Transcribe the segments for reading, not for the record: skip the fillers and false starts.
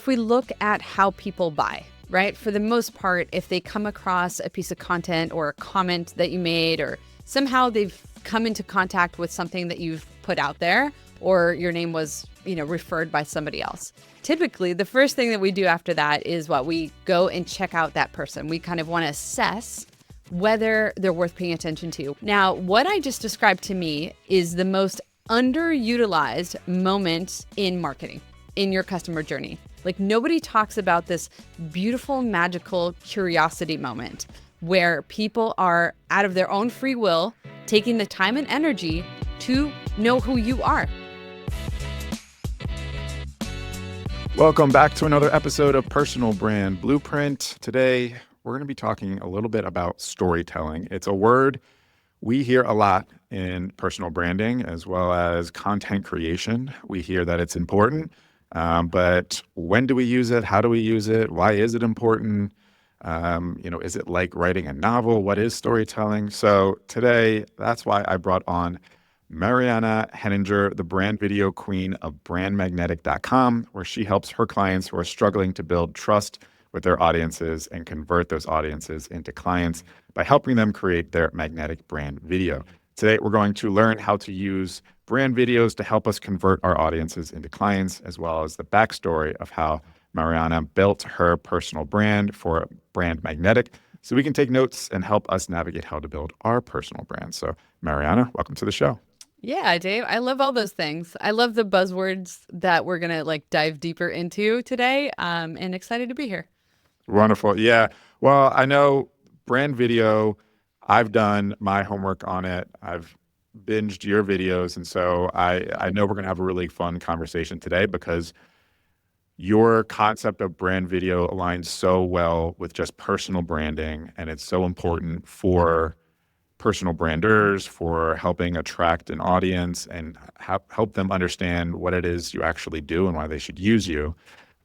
If we look at how people buy, right? For the most part, if they come across a piece of content or a comment that you made, or somehow they've come into contact with something that you've put out there, or your name was, referred by somebody else. Typically, the first thing that we do after that is we go and check out that person. We kind of want to assess whether they're worth paying attention to. Now, what I just described to me is the most underutilized moment in marketing, in your customer journey. Like, nobody talks about this beautiful, magical curiosity moment where people are, out of their own free will, taking the time and energy to know who you are. Welcome back to another episode of Personal Brand Blueprint. Today, we're going to be talking a little bit about storytelling. It's a word we hear a lot in personal branding as well as content creation. We hear that it's important. But when do we use it? How do we use it? Why is it important? Is it like writing a novel? What is storytelling? So today, that's why I brought on Mariana, Henninger, the brand video queen of brandmagnetic.com, where she helps her clients who are struggling to build trust with their audiences and convert those audiences into clients by helping them create their magnetic brand video. Today, we're going to learn how to use brand videos to help us convert our audiences into clients, as well as the backstory of how Mariana built her personal brand for Brand Magnetic, so we can take notes and help us navigate how to build our personal brand. So Mariana, welcome to the show. Yeah, Dave, I love all those things. I love the buzzwords that we're going to dive deeper into today, and excited to be here. Wonderful. Yeah. Well, I know brand video, I've done my homework on it. I've binged your videos. And so I know we're going to have a really fun conversation today because your concept of brand video aligns so well with just personal branding. And it's so important for personal branders, for helping attract an audience and help them understand what it is you actually do and why they should use you.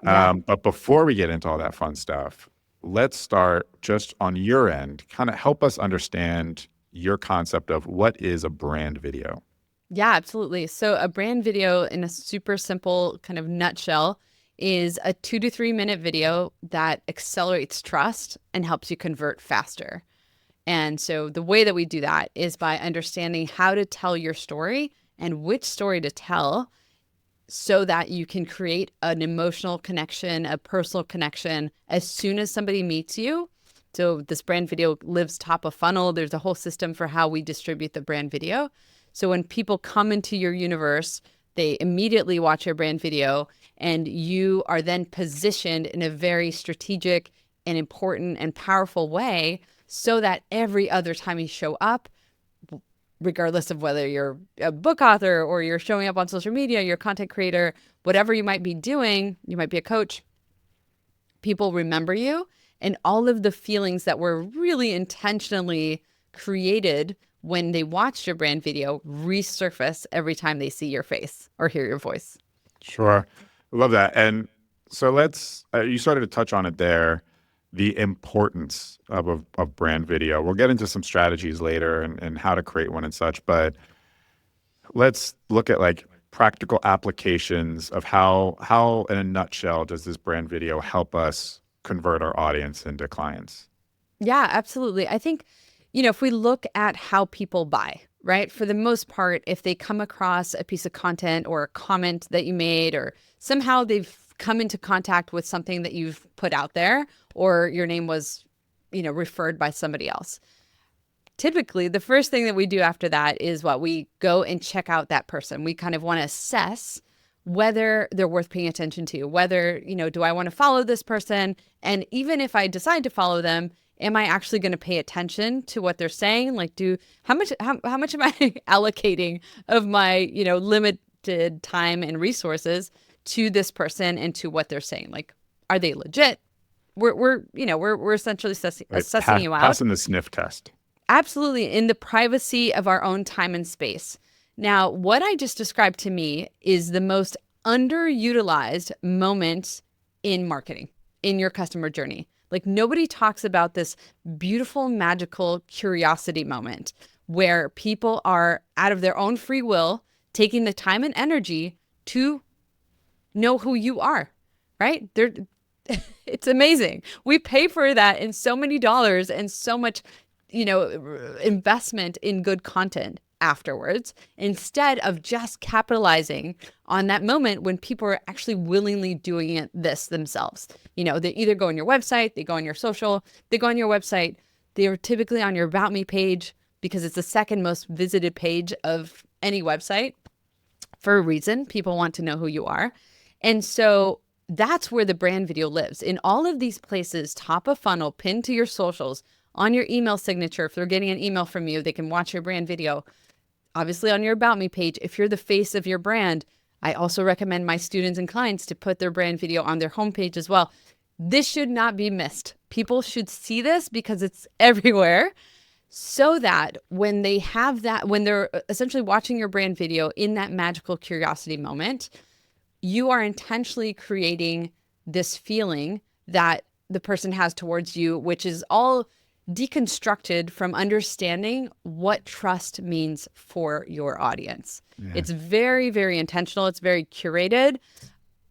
Yeah. But before we get into all that fun stuff, let's start just on your end. Kind of help us understand your concept of what is a brand video. Yeah, absolutely. So a brand video, in a super simple kind of nutshell, is a 2 to 3 minute video that accelerates trust and helps you convert faster. And so the way that we do that is by understanding how to tell your story and which story to tell, so that you can create an emotional connection, a personal connection as soon as somebody meets you. So this brand video lives top of funnel. There's a whole system for how we distribute the brand video. So when people come into your universe, they immediately watch your brand video, and you are then positioned in a very strategic and important and powerful way, so that every other time you show up, regardless of whether you're a book author or you're showing up on social media, you're a content creator, whatever you might be doing, you might be a coach, people remember you, and all of the feelings that were really intentionally created when they watched your brand video resurface every time they see your face or hear your voice. Sure. I love that. And so you started to touch on it there, the importance of brand video. We'll get into some strategies later and how to create one and such, but let's look at practical applications of how in a nutshell does this brand video help us convert our audience into clients? Yeah, absolutely. I think, if we look at how people buy, right? For the most part, if they come across a piece of content or a comment that you made, or somehow they've come into contact with something that you've put out there, or your name was, referred by somebody else. Typically, the first thing that we do after that is we go and check out that person. We kind of want to assess whether they're worth paying attention to, whether, do I want to follow this person? And even if I decide to follow them, am I actually going to pay attention to what they're saying? How much am I allocating of my, limited time and resources to this person and to what they're saying? Are they legit? We're essentially assessing you out. Passing the sniff test. Absolutely, in the privacy of our own time and space. Now, what I just described to me is the most underutilized moment in marketing, in your customer journey. Nobody talks about this beautiful, magical curiosity moment where people are, out of their own free will, taking the time and energy to know who you are, right? They're it's amazing. We pay for that in so many dollars and so much, investment in good content afterwards, instead of just capitalizing on that moment when people are actually willingly doing this themselves. They either go on your website, they go on your social, they go on your website, they're typically on your About Me page because it's the second most visited page of any website for a reason. People want to know who you are. And so that's where the brand video lives. In all of these places, top of funnel, pinned to your socials, on your email signature. If they're getting an email from you, they can watch your brand video. Obviously on your About Me page, if you're the face of your brand, I also recommend my students and clients to put their brand video on their homepage as well. This should not be missed. People should see this because it's everywhere, so that when they have that, when they're essentially watching your brand video in that magical curiosity moment, you are intentionally creating this feeling that the person has towards you, which is all deconstructed from understanding what trust means for your audience. Yeah. It's very, very intentional. It's very curated.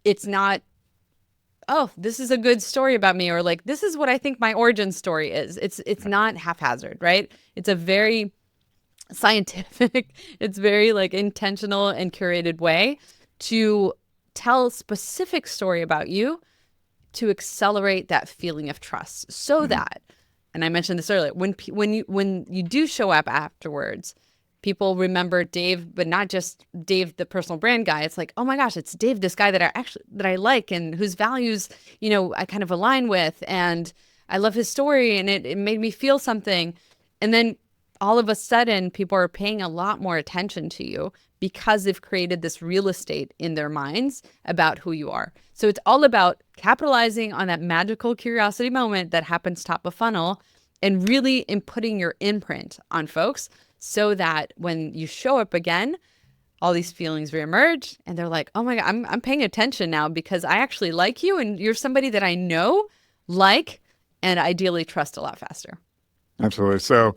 It's not, oh, this is a good story about me, or like, this is what I think my origin story is. It's not haphazard, right? It's a very scientific, it's very like intentional and curated way to tell a specific story about you to accelerate that feeling of trust, so that, and I mentioned this earlier, when you do show up afterwards, people remember Dave, but not just Dave, the personal brand guy. It's like, oh my gosh, it's Dave, this guy that I like and whose values, I kind of align with, and I love his story, and it made me feel something. And then all of a sudden, people are paying a lot more attention to you because they've created this real estate in their minds about who you are. So it's all about capitalizing on that magical curiosity moment that happens top of funnel and really inputting your imprint on folks, so that when you show up again, all these feelings reemerge and they're like, oh my God, I'm paying attention now because I actually like you and you're somebody that I know, like, and ideally trust a lot faster. Absolutely. So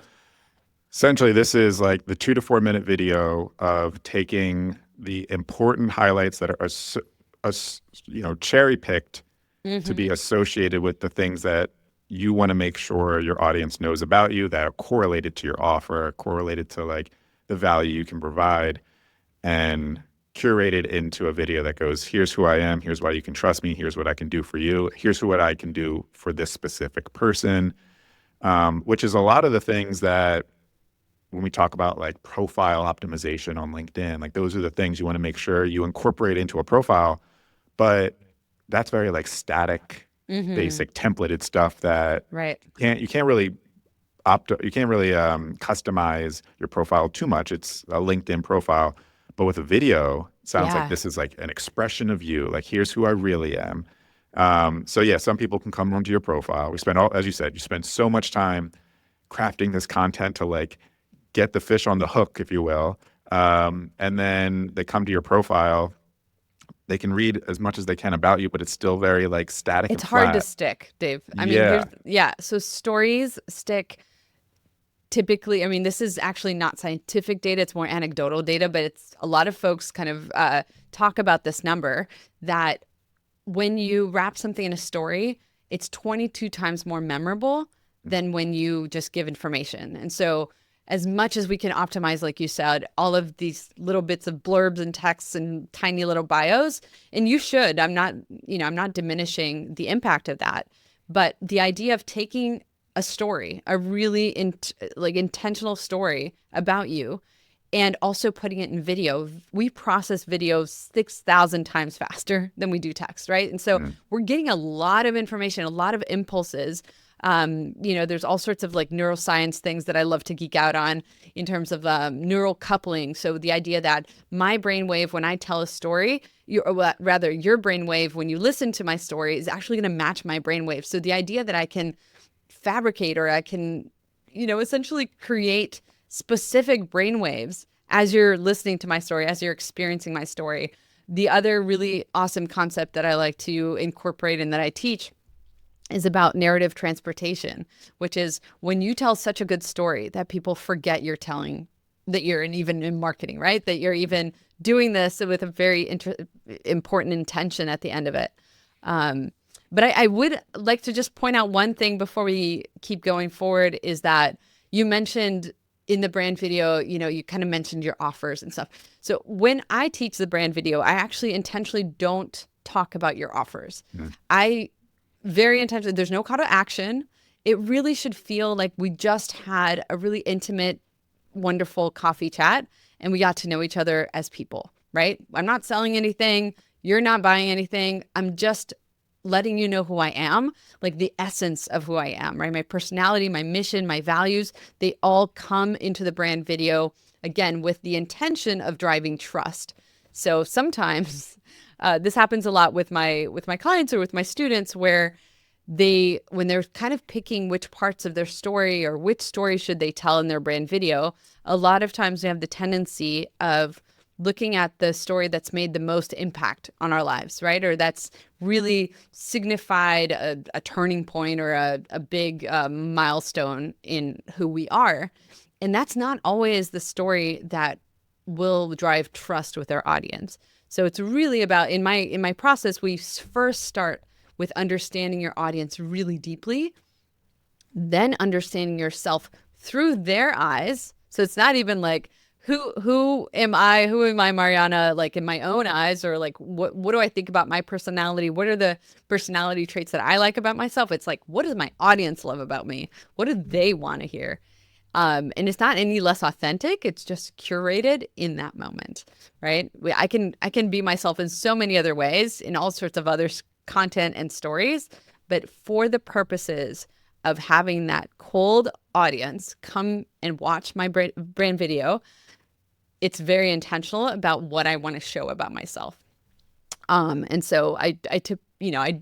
essentially, this is like the 2 to 4 minute video of taking the important highlights that are cherry picked to be associated with the things that you want to make sure your audience knows about you, that are correlated to your offer, correlated to like the value you can provide, and curated into a video that goes, here's who I am, here's why you can trust me, here's what I can do for you, here's what I can do for this specific person, which is a lot of the things that when we talk about like profile optimization on LinkedIn, like those are the things you want to make sure you incorporate into a profile. But that's very like static, basic templated stuff that you can't really customize your profile too much. It's a LinkedIn profile, but with a video, it sounds like this is like an expression of you. Like, here's who I really am. So yeah, some people can come onto your profile. As you said, you spend so much time crafting this content to like get the fish on the hook, if you will. And then they come to your profile. They can read as much as they can about you, but it's still very like static. It's hard to stick, Dave. I mean, so stories stick typically. I mean, this is actually not scientific data. It's more anecdotal data, but it's a lot of folks kind of talk about this number, that when you wrap something in a story, it's 22 times more memorable than when you just give information. And so as much as we can optimize, like you said, all of these little bits of blurbs and texts and tiny little bios, and you should, I'm not diminishing the impact of that, but the idea of taking a story, a really intentional story about you, and also putting it in video. We process videos 6,000 times faster than we do text, right? And so we're getting a lot of information, a lot of impulses. There's all sorts of like neuroscience things that I love to geek out on in terms of neural coupling. So the idea that my brainwave when I tell a story, your brainwave when you listen to my story is actually going to match my brainwave. So the idea that I can fabricate, or I can, essentially create specific brainwaves as you're listening to my story, as you're experiencing my story. The other really awesome concept that I like to incorporate and that I teach is about narrative transportation, which is when you tell such a good story that people forget you're telling, that you're even in marketing, right? That you're even doing this with a very important intention at the end of it. But I would like to just point out one thing before we keep going forward is that you mentioned in the brand video, you kind of mentioned your offers and stuff. So when I teach the brand video, I actually intentionally don't talk about your offers. I very intentionally, there's no call to action. It really should feel like we just had a really intimate, wonderful coffee chat and we got to know each other as people, right? I'm not selling anything. You're not buying anything. I'm just letting you know who I am, like the essence of who I am, right? My personality, my mission, my values, they all come into the brand video, again, with the intention of driving trust. So sometimes this happens a lot with my clients or with my students where when they're kind of picking which parts of their story or which story should they tell in their brand video, a lot of times they have the tendency of looking at the story that's made the most impact on our lives, right? Or that's really signified a turning point or a big milestone in who we are. And that's not always the story that will drive trust with our audience. So it's really about, in my process, we first start with understanding your audience really deeply, then understanding yourself through their eyes. So it's not even like, who am I? Who am I, Mariana, like in my own eyes? Or like, what do I think about my personality? What are the personality traits that I like about myself? It's like, what does my audience love about me? What do they want to hear? And it's not any less authentic. It's just curated in that moment, right? I can be myself in so many other ways, in all sorts of other content and stories, but for the purposes of having that cold audience come and watch my brand video, it's very intentional about what I want to show about myself. And so I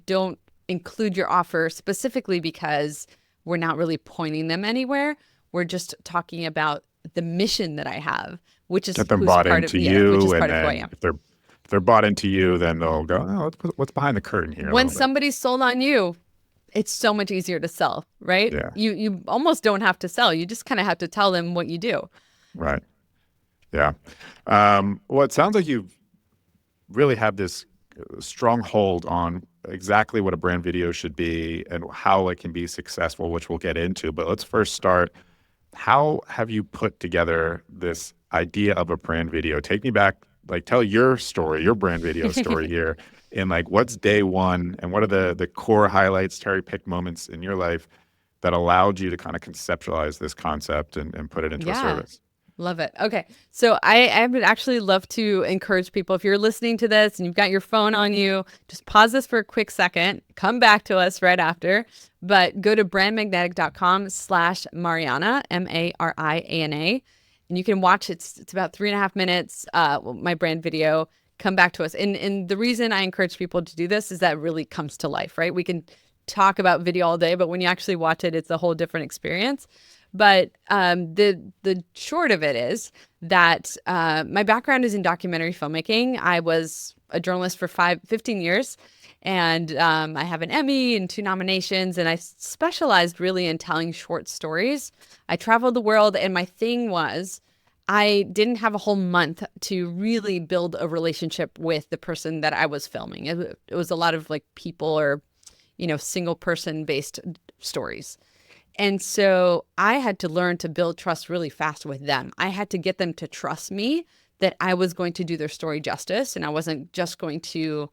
don't include your offer specifically because we're not really pointing them anywhere. We're just talking about the mission that I have, which is Get them bought into which is you, part and of who I then am. if they're bought into you, then they'll go, oh, what's behind the curtain here? When somebody's sold on you, it's so much easier to sell, right? Yeah. You almost don't have to sell. You just kind of have to tell them what you do. Right. Yeah. Well, it sounds like you really have this strong hold on exactly what a brand video should be and how it can be successful, which we'll get into. But let's first start. How have you put together this idea of a brand video? Take me back, like tell your story, your brand video story here. And like, what's day one and what are the core highlights, cherry pick moments in your life that allowed you to kind of conceptualize this concept and put it into a service? Love it. Okay. So I would actually love to encourage people, if you're listening to this and you've got your phone on you, just pause this for a quick second, come back to us right after, but go to brandmagnetic.com/Mariana, Mariana, and you can watch it. It's about 3.5 minutes, my brand video. Come back to us. And the reason I encourage people to do this is that it really comes to life, right? We can talk about video all day, but when you actually watch it, it's a whole different experience. But the short of it is that my background is in documentary filmmaking. I was a journalist for 15 years, and I have an Emmy and 2 nominations, and I specialized really in telling short stories. I traveled the world, and my thing was I didn't have a whole month to really build a relationship with the person that I was filming. It was a lot of like people or, single person based stories. And so I had to learn to build trust really fast with them. I had to get them to trust me that I was going to do their story justice and I wasn't just going to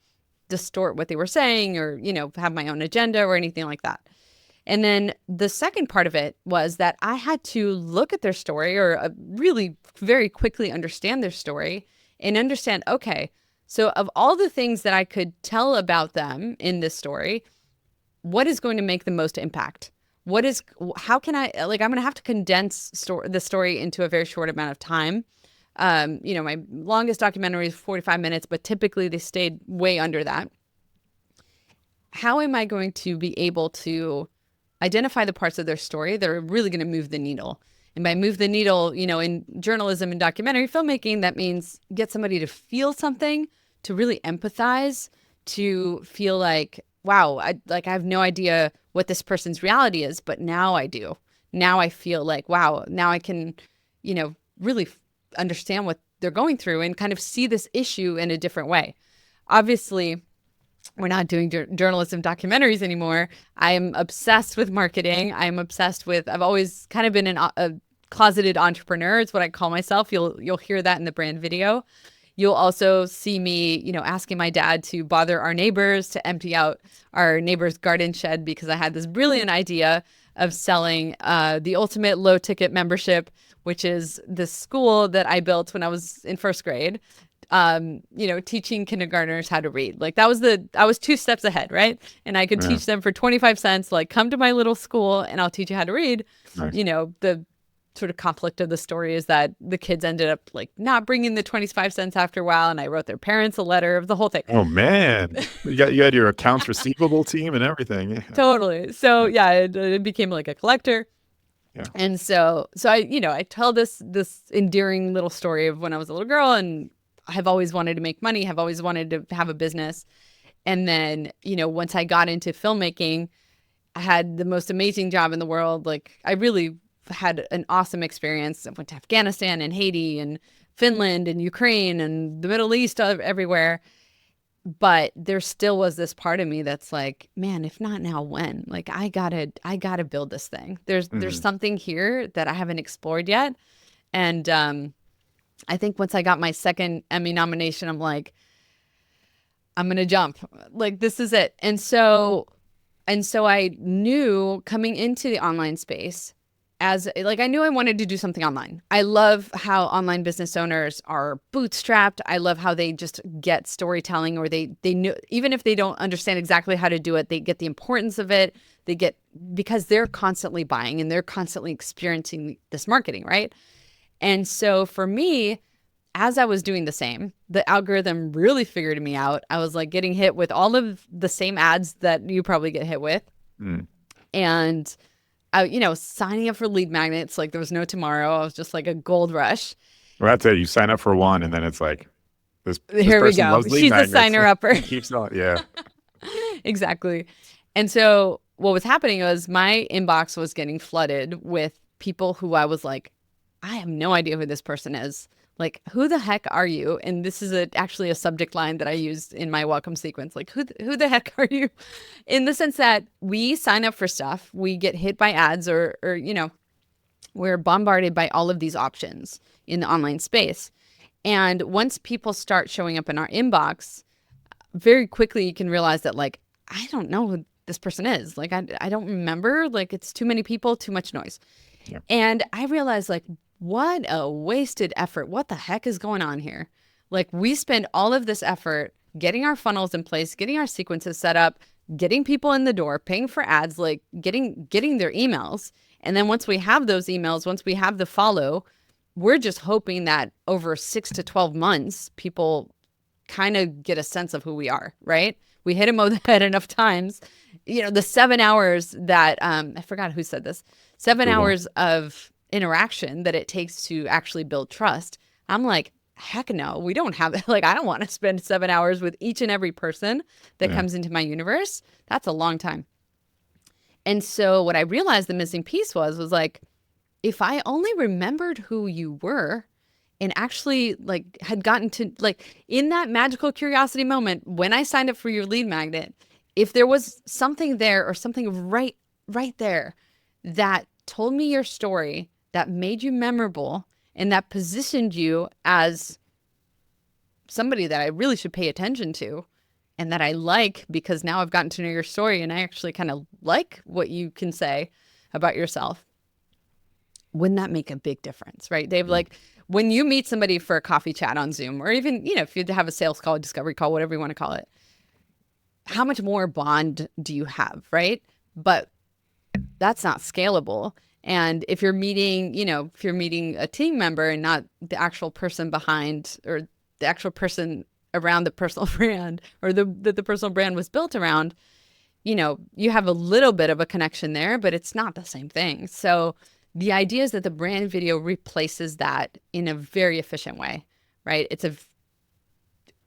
distort what they were saying or, have my own agenda or anything like that. And then the second part of it was that I had to look at their story or really very quickly understand their story and understand, okay, so of all the things that I could tell about them in this story, what is going to make the most impact? How can I'm going to have to condense the story into a very short amount of time. My longest documentary is 45 minutes, but typically they stayed way under that. How am I going to be able to identify the parts of their story that are really going to move the needle? And by move the needle, in journalism and documentary filmmaking, that means get somebody to feel something, to really empathize, to feel like, wow, I have no idea what this person's reality is, but now I do. Now I feel like, wow, now I can, really understand what they're going through and kind of see this issue in a different way. Obviously, we're not doing journalism documentaries anymore. I am obsessed with marketing. I'm obsessed with, I've always kind of been a closeted entrepreneur. It's what I call myself. You'll hear that in the brand video. You'll also see me, asking my dad to bother our neighbors to empty out our neighbor's garden shed because I had this brilliant idea of selling the ultimate low ticket membership, which is the school that I built when I was in first grade. Teaching kindergartners how to read. Like I was 2 steps ahead, right? And I could Yeah. teach them for 25 cents, like come to my little school and I'll teach you how to read. Nice. The sort of conflict of the story is that the kids ended up like not bringing the 25 cents after a while. And I wrote their parents a letter of the whole thing. Oh man, you had your accounts receivable team and everything. Yeah. Totally. So yeah, it became like a collector. Yeah. And so I tell this endearing little story of when I was a little girl and have always wanted to make money, have always wanted to have a business. And then, once I got into filmmaking, I had the most amazing job in the world. Like I really had an awesome experience. I went to Afghanistan and Haiti and Finland and Ukraine and the Middle East, everywhere. But there still was this part of me that's like, man, if not now, when? Like I gotta build this thing. There's something here that I haven't explored yet. And I think once I got my second Emmy nomination, I'm like, I'm going to jump. Like, this is it. And so I knew coming into the online space I knew I wanted to do something online. I love how online business owners are bootstrapped. I love how they just get storytelling, or they know, even if they don't understand exactly how to do it, they get the importance of it. Because they're constantly buying and they're constantly experiencing this marketing, right? And so for me, as I was doing the same, the algorithm really figured me out. I was like getting hit with all of the same ads that you probably get hit with. And I, signing up for lead magnets, like there was no tomorrow. I was just like a gold rush. Well, that's it. You sign up for one, and then it's like this Here we person go. loves lead She's a magnets. signer upper. Keeps on, yeah. Exactly. And so what was happening was my inbox was getting flooded with people who I was like, I have no idea who this person is. Like, who the heck are you? And this is actually a subject line that I used in my welcome sequence. Like, who the heck are you? In the sense that we sign up for stuff, we get hit by ads, or we're bombarded by all of these options in the online space. And once people start showing up in our inbox, very quickly you can realize that, like, I don't know who this person is. Like, I don't remember. Like, it's too many people, too much noise. Yeah. And I realized, like, what a wasted effort. What the heck is going on here? Like, we spend all of this effort getting our funnels in place, getting our sequences set up, getting people in the door, paying for ads, like getting their emails. And then once we have those emails, once we have the follow, we're just hoping that over 6 to 12 months, people kind of get a sense of who we are, right? We hit them over the head enough times. The 7 hours that, I forgot who said this, 7 hours of interaction that it takes to actually build trust. I'm like, heck no, we don't have it. Like, I don't want to spend 7 hours with each and every person that comes into my universe. That's a long time. And so what I realized the missing piece was like, if I only remembered who you were and actually like had gotten to, like, in that magical curiosity moment when I signed up for your lead magnet, if there was something there or something right there that told me your story, that made you memorable, and that positioned you as somebody that I really should pay attention to and that I like, because now I've gotten to know your story and I actually kind of like what you can say about yourself, wouldn't that make a big difference, right, Dave? Like, when you meet somebody for a coffee chat on Zoom, or even, if you have a sales call, a discovery call, whatever you want to call it, how much more bond do you have, right? But that's not scalable. And if you're meeting, a team member and not the actual person behind, or the actual person around the personal brand, or the personal brand was built around, you have a little bit of a connection there, but it's not the same thing. So the idea is that the brand video replaces that in a very efficient way, right?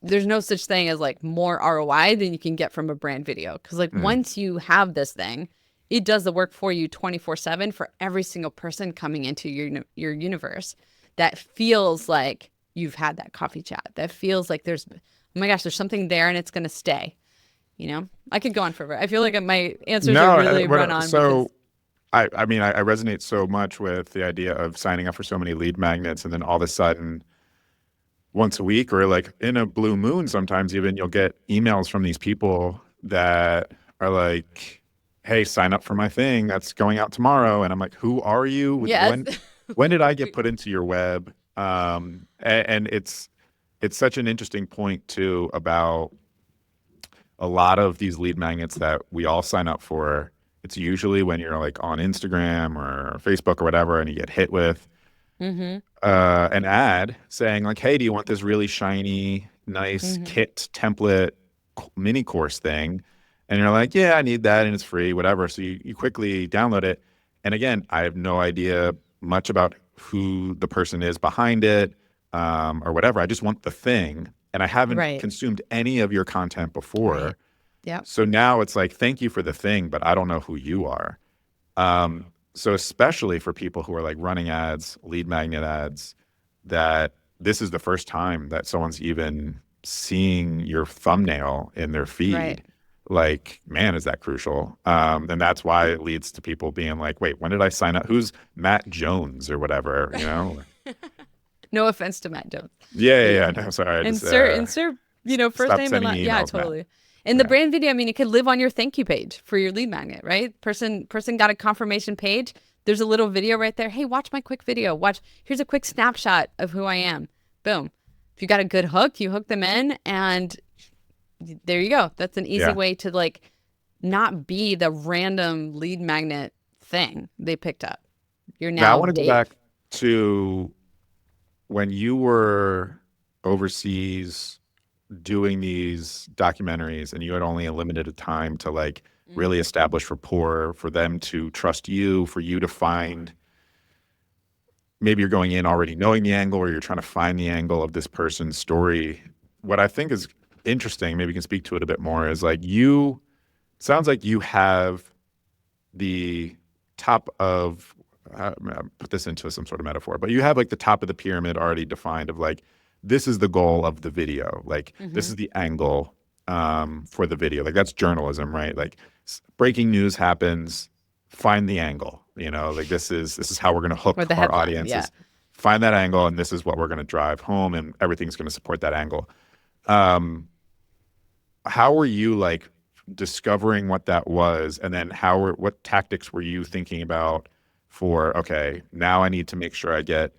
There's no such thing as like more ROI than you can get from a brand video. Because like once you have this thing, it does the work for you 24/7 for every single person coming into your universe. That feels like you've had that coffee chat. That feels like there's, oh my gosh, there's something there and it's going to stay. I could go on forever. I feel like my answers are No, really run on because I resonate so much with the idea of signing up for so many lead magnets, and then all of a sudden, once a week or like in a blue moon, sometimes even you'll get emails from these people that are like, "Hey, sign up for my thing that's going out tomorrow," and I'm like, "Who are you? yes. When did I get put into your web?" And it's such an interesting point too about a lot of these lead magnets that we all sign up for. It's usually when you're like on Instagram or Facebook or whatever, and you get hit with Mm-hmm. an ad saying like, "Hey, do you want this really shiny, nice Mm-hmm. kit template mini course thing?" And you're like, "Yeah, I need that, and it's free, whatever." So you quickly download it. And again, I have no idea much about who the person is behind it, or whatever. I just want the thing, and I haven't Right. consumed any of your content Right. before. Yep. So now it's like, thank you for the thing, but I don't know who you are. So especially for people who are like running ads, lead magnet ads, that this is the first time that someone's even seeing your thumbnail in their Right. feed. Like, man, is that crucial? And that's why it leads to people being like, wait, when did I sign up? Who's Matt Jones or whatever, you know? No offense to Matt Jones. Yeah, But yeah, yeah. yeah. No, sorry. I just Insert, first stop name and sending last. me Yeah, emails, Matt. totally. And the Yeah. brand video, I mean, it could live on your thank you page for your lead magnet, right? Person got a confirmation page. There's a little video right there. Hey, watch my quick video. Here's a quick snapshot of who I am. Boom. If you got a good hook, you hook them in, and there you go. That's an easy Yeah. way to like not be the random lead magnet thing they picked up. You're Now I now want to go back Dave. to when you were overseas doing these documentaries and you had only a limited time to like really Mm. establish rapport, for them to trust you, for you to find, maybe you're going in already knowing the angle or you're trying to find the angle of this person's story. What I think is interesting, maybe you can speak to it a bit more, is like sounds like you have the top of, put this into some sort of metaphor, but you have like the top of the pyramid already defined of like, this is the goal of the video. Like, this Mm-hmm. is the angle for the video. Like, that's journalism, right? Like, breaking news happens, find the angle. Like this is how we're going to Or hook the our headline. Yeah. audiences. Find that angle, and this is what we're going to drive home, and everything's going to support that angle. Um, how were you like discovering what that was, and then what tactics were you thinking about for, okay, now I need to make sure I get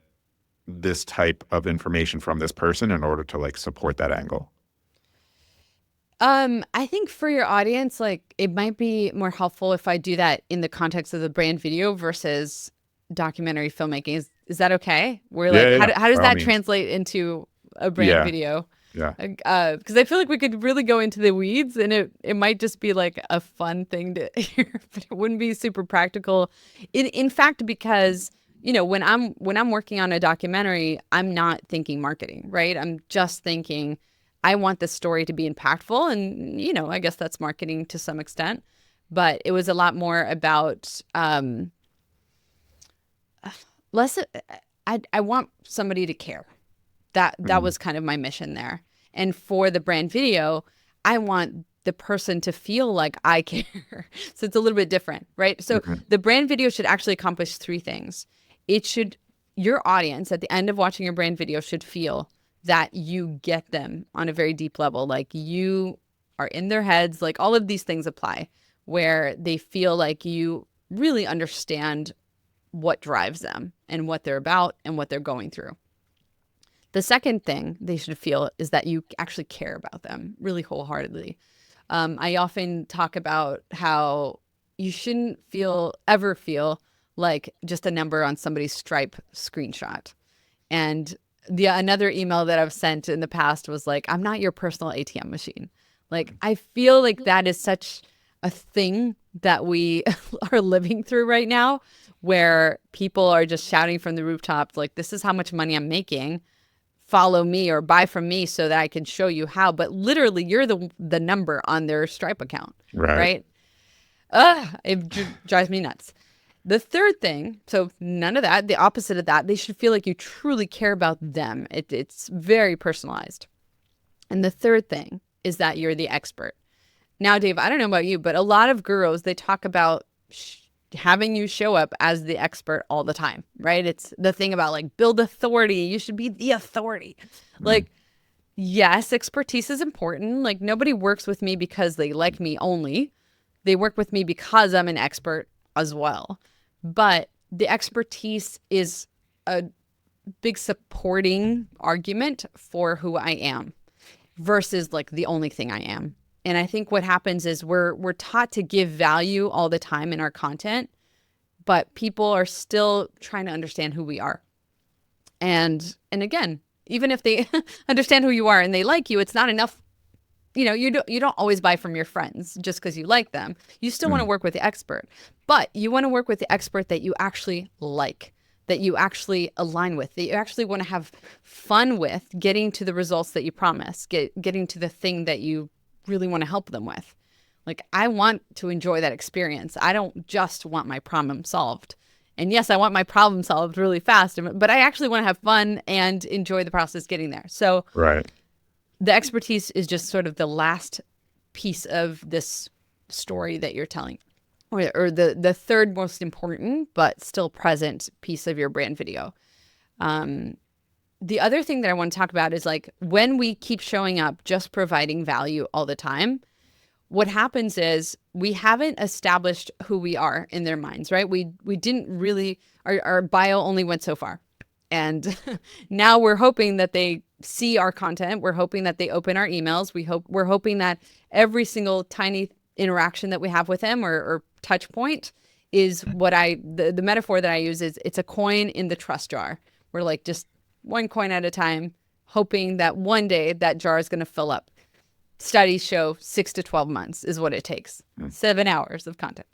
this type of information from this person in order to like support that angle? I think for your audience, like it might be more helpful if I do that in the context of the brand video versus documentary filmmaking. Is that okay? We're Yeah, like, yeah, yeah, how does by all that means. translate into a brand Yeah, video? yeah. Because I feel like we could really go into the weeds, and it might just be like a fun thing to hear, but it wouldn't be super practical. In fact, because when I'm working on a documentary, I'm not thinking marketing, right? I'm just thinking I want the story to be impactful, and I guess that's marketing to some extent. But it was a lot more about less. I want somebody to care. That Mhm. was kind of my mission there. And for the brand video, I want the person to feel like I care. So it's a little bit different, right? So Mhm. the brand video should actually accomplish three things. Your audience at the end of watching your brand video should feel that you get them on a very deep level. Like you are in their heads, like all of these things apply, where they feel like you really understand what drives them and what they're about and what they're going through. The second thing they should feel is that you actually care about them really wholeheartedly. I often talk about how you shouldn't ever feel like just a number on somebody's Stripe screenshot. And another email that I've sent in the past was like, I'm not your personal ATM machine. Like, I feel like that is such a thing that we are living through right now, where people are just shouting from the rooftops, like, this is how much money I'm making. Follow me or buy from me so that I can show you how. But literally, you're the number on their Stripe account, Right. right? It drives me nuts. The third thing, so none of that, the opposite of that, they should feel like you truly care about them. It's very personalized. And the third thing is that you're the expert. Now, Dave, I don't know about you, but a lot of gurus, they talk about having you show up as the expert all the time, right? It's the thing about like build authority. You should be the authority. Mm. Like, yes, expertise is important. Like, nobody works with me because they like me only. They work with me because I'm an expert as well. But the expertise is a big supporting argument for who I am versus like the only thing I am. And I think what happens is we're taught to give value all the time in our content, but people are still trying to understand who we are. And again, even if they understand who you are and they like you, it's not enough. You don't always buy from your friends just because you like them. You still want to Mm. work with the expert, but you want to work with the expert that you actually like, that you actually align with, that you actually want to have fun with getting to the results that you promise, getting to the thing that you really want to help them with. Like, I want to enjoy that experience. I don't just want my problem solved. And yes, I want my problem solved really fast, but I actually want to have fun and enjoy the process getting there. So Right. the expertise is just sort of the last piece of this story that you're telling, or the third most important but still present piece of your brand video. The other thing that I want to talk about is like when we keep showing up just providing value all the time, what happens is we haven't established who we are in their minds, right? We didn't really, our bio only went so far. And now we're hoping that they see our content. We're hoping that they open our emails. We're hoping that every single tiny interaction that we have with them or touch point is what the metaphor that I use is it's a coin in the trust jar. We're like just one coin at a time, hoping that one day that jar is going to fill up. Studies show 6 to 12 months is what it takes, 7 hours of content.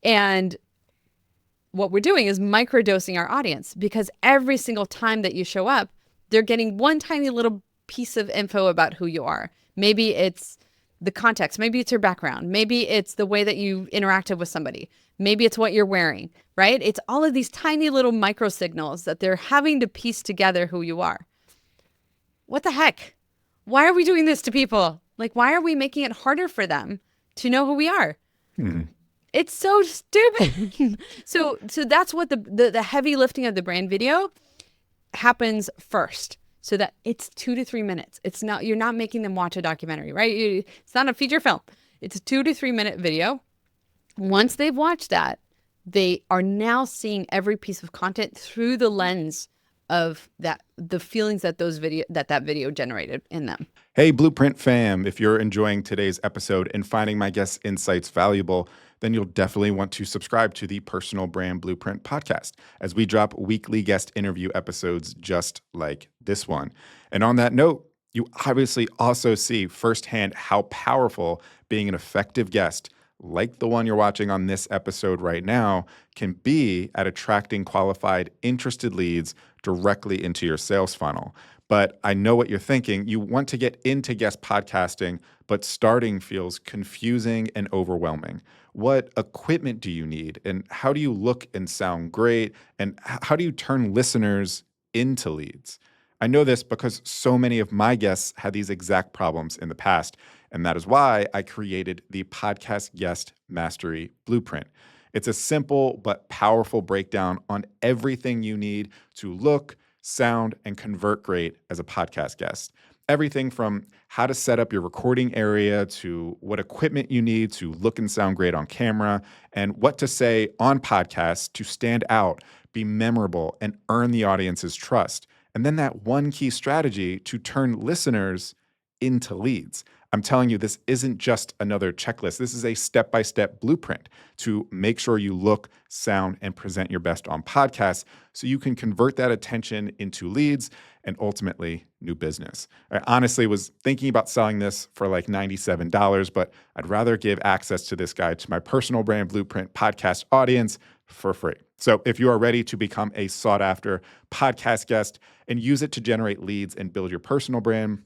And what we're doing is microdosing our audience because every single time that you show up, they're getting one tiny little piece of info about who you are. Maybe it's the context. Maybe it's your background. Maybe it's the way that you interacted with somebody. Maybe it's what you're wearing, right? It's all of these tiny little micro signals that they're having to piece together who you are. What the heck? Why are we doing this to people? Like, why are we making it harder for them to know who we are? Mm. It's so stupid. So that's what the heavy lifting of the brand video happens first. So that it's 2 to 3 minutes. It's not, you're not making them watch a documentary, right? It's not a feature film. It's a 2 to 3 minute video. Once they've watched that, they are now seeing every piece of content through the lens of the feelings that that video generated in them. Hey, Blueprint fam, if you're enjoying today's episode and finding my guest insights valuable, then you'll definitely want to subscribe to the Personal Brand Blueprint podcast as we drop weekly guest interview episodes just like this one. And on that note, you obviously also see firsthand how powerful being an effective guest like the one you're watching on this episode right now can be at attracting qualified, interested leads directly into your sales funnel. But I know what you're thinking. You want to get into guest podcasting, but starting feels confusing and overwhelming. What equipment do you need? And how do you look and sound great? And how do you turn listeners into leads? I know this because so many of my guests had these exact problems in the past. And that is why I created the Podcast Guest Mastery Blueprint. It's a simple but powerful breakdown on everything you need to look, sound, and convert great as a podcast guest. Everything from how to set up your recording area to what equipment you need to look and sound great on camera, and what to say on podcasts to stand out, be memorable, and earn the audience's trust. And then that one key strategy to turn listeners into leads. I'm telling you, this isn't just another checklist. This is a step-by-step blueprint to make sure you look, sound, and present your best on podcasts so you can convert that attention into leads and ultimately new business. I honestly was thinking about selling this for like $97, but I'd rather give access to this guide to my Personal Brand Blueprint podcast audience for free. So if you are ready to become a sought-after podcast guest and use it to generate leads and build your personal brand,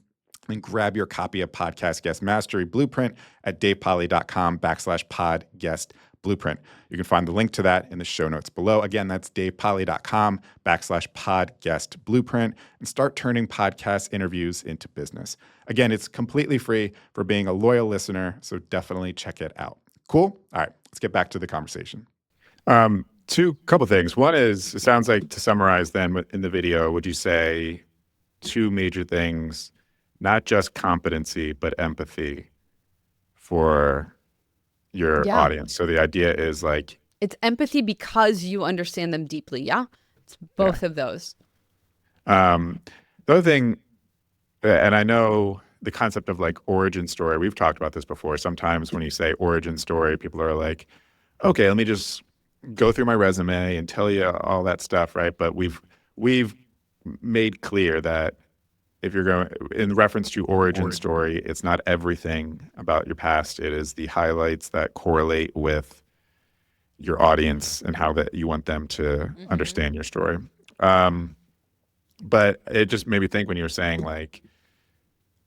and grab your copy of Podcast Guest Mastery Blueprint at davepoly.com/podcast blueprint. You can find the link to that in the show notes below. Again, that's davepoly.com/podcast blueprint, and start turning podcast interviews into business. Again, it's completely free for being a loyal listener, so definitely check it out. Cool? All right, let's get back to the conversation. Couple things. One is, it sounds like, to summarize then in the video, would you say two major things, not just competency, but empathy for your audience? So the idea is like, it's empathy because you understand them deeply. Yeah. It's both of those. The other thing, and I know the concept of like origin story, we've talked about this before. Sometimes when you say origin story, people are like, okay, let me just go through my resume and tell you all that stuff, right? But we've made clear that if you're going in reference to origin story, it's not everything about your past. It is the highlights that correlate with your audience and how that you want them to understand your story. But it just made me think when you were saying, like,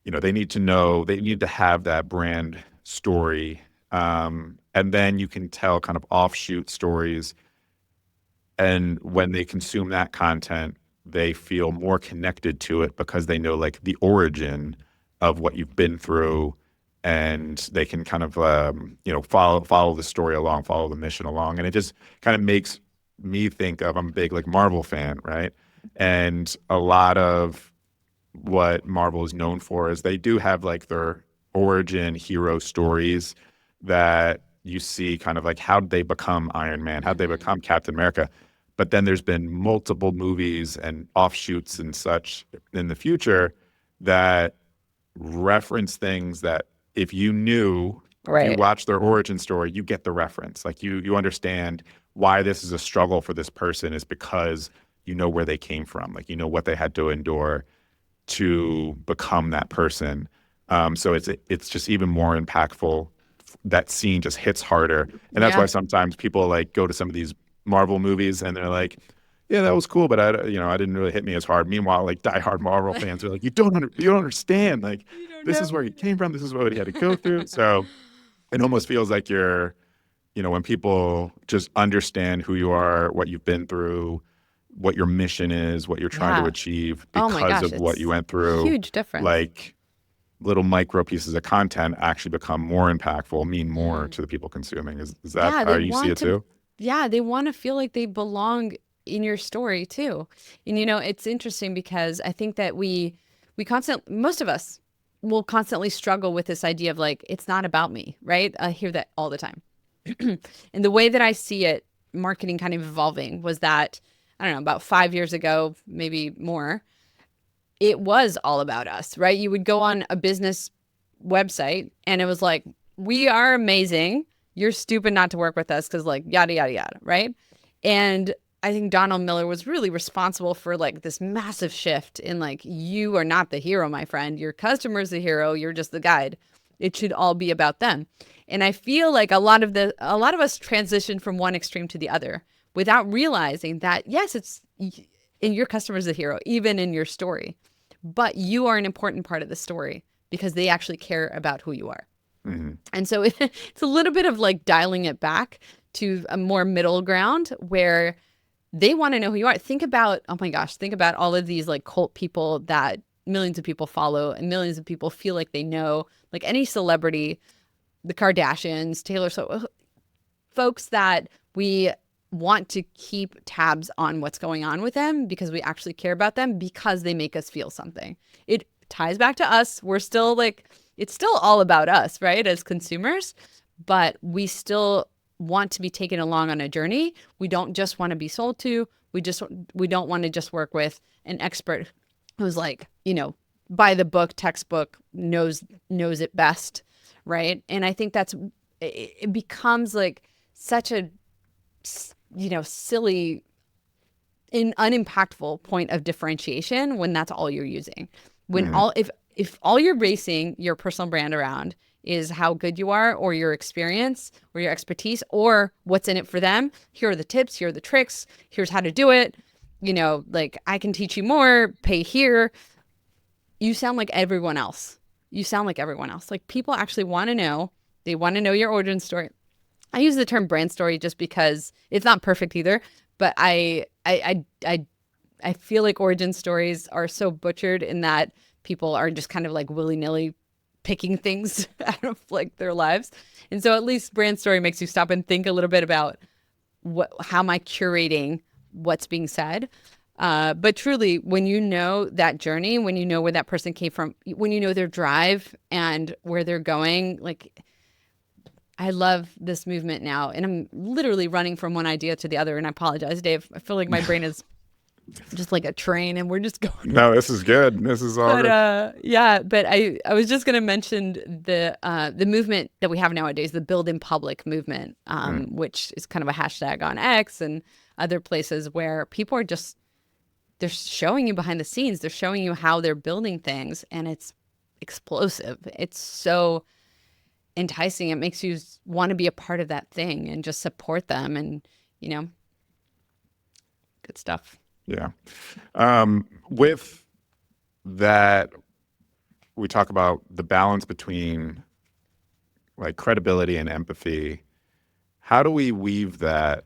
you know, they need to have that brand story. And then you can tell kind of offshoot stories. And when they consume that content, they feel more connected to it because they know like the origin of what you've been through, and they can kind of follow the story along, follow the mission along. And it just kind of makes me think of, I'm a big like Marvel fan, right? And a lot of what Marvel is known for is they do have like their origin hero stories that you see kind of like, how'd they become Iron Man? How'd they become Captain America? But then there's been multiple movies and offshoots and such in the future that reference things that if you knew, if you watch their origin story, you get the reference. Like you understand why this is a struggle for this person is because you know where they came from. Like, you know what they had to endure to become that person. So it's just even more impactful. That scene just hits harder. And that's why sometimes people like go to some of these Marvel movies and they're like, yeah, that was cool, but I didn't really hit me as hard. Meanwhile, like diehard Marvel fans are like, you don't understand. Like, this is where he came from. This is what he had to go through. So it almost feels like when people just understand who you are, what you've been through, what your mission is, what you're trying to achieve because of what you went through. Huge difference. Like, little micro pieces of content actually become more impactful, mean more to the people consuming. Is that how you see it too? Yeah, they want to feel like they belong in your story too. And it's interesting because I think that most of us will constantly struggle with this idea of like, it's not about me, right? I hear that all the time. And the way that I see it, marketing kind of evolving was that, I don't know, about 5 years ago, maybe more, it was all about us, right? You would go on a business website and it was like, we are amazing. You're stupid not to work with us because like yada, yada, yada, right? And I think Donald Miller was really responsible for like this massive shift in like, you are not the hero, my friend. Your customer's the hero. You're just the guide. It should all be about them. And I feel like a lot of us transition from one extreme to the other without realizing that, yes, and your customer's the hero, even in your story, but you are an important part of the story because they actually care about who you are. And so it's a little bit of like dialing it back to a more middle ground where they want to know who you are. Think about all of these like cult people that millions of people follow and millions of people feel like they know, like any celebrity, the Kardashians, Taylor Swift, folks that we want to keep tabs on what's going on with them because we actually care about them because they make us feel something. It ties back to us. We're still like, it's still all about us, right? As consumers, but we still want to be taken along on a journey. We don't just want to be sold to. We don't want to just work with an expert who's like, by the book, textbook, knows it best, right? And I think it becomes like such a, silly, unimpactful point of differentiation when that's all you're using. When if all you're basing your personal brand around is how good you are or your experience or your expertise or what's in it for them, here are the tips, here are the tricks, here's how to do it, like I can teach you more, pay here. you sound like everyone else. You sound like everyone else. Like people actually want to know. They want to know your origin story. I use the term brand story just because it's not perfect either, but I feel like origin stories are so butchered in that people are just kind of like willy-nilly picking things out of like their lives. And so at least brand story makes you stop and think a little bit about how am I curating what's being said. But truly, when you know that journey, when you know where that person came from, when you know their drive and where they're going, like I love this movement now. And I'm literally running from one idea to the other. And I apologize, Dave. I feel like my brain is just like a train and we're just going. No, this is good. This is all But good. yeah, but I was just gonna mention the movement that we have nowadays, the build in public movement, Mm. which is kind of a hashtag on X and other places where people are just they're showing you behind the scenes, they're showing you how they're building things, and it's explosive. It's so enticing. It makes you want to be a part of that thing and just support them, and you know, good stuff. Yeah. With that, we talk about the balance between like credibility and empathy. How do we weave that